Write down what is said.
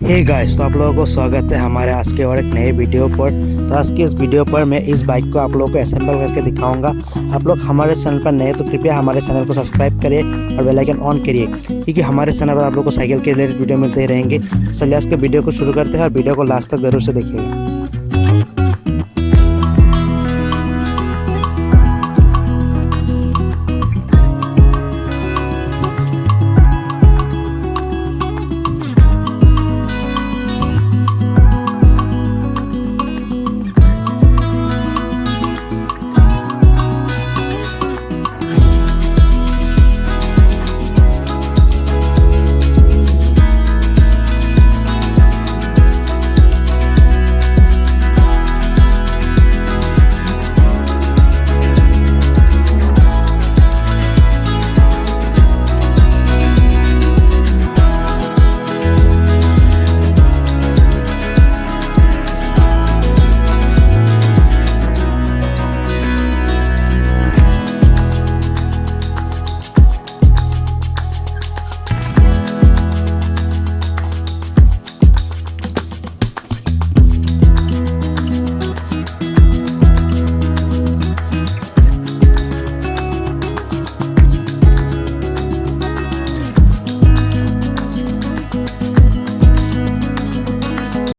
Hey guys, तो आप लोगों को स्वागत है हमारे आज के और एक नए वीडियो पर। तो आज की इस वीडियो पर मैं इस बाइक को आप लोगों को असेंबल करके दिखाऊंगा। आप लोग हमारे चैनल पर नए तो कृपया हमारे चैनल को सब्सक्राइब करिए और बेल आइकन ऑन करिए, क्योंकि हमारे चैनल पर आप लोगों को साइकिल के रिलेटेड वीडियो मिलते रहेंगे। तो चलिए आज के वीडियो को शुरू करते हैं और वीडियो को लास्ट तक जरूर से देखिएगा।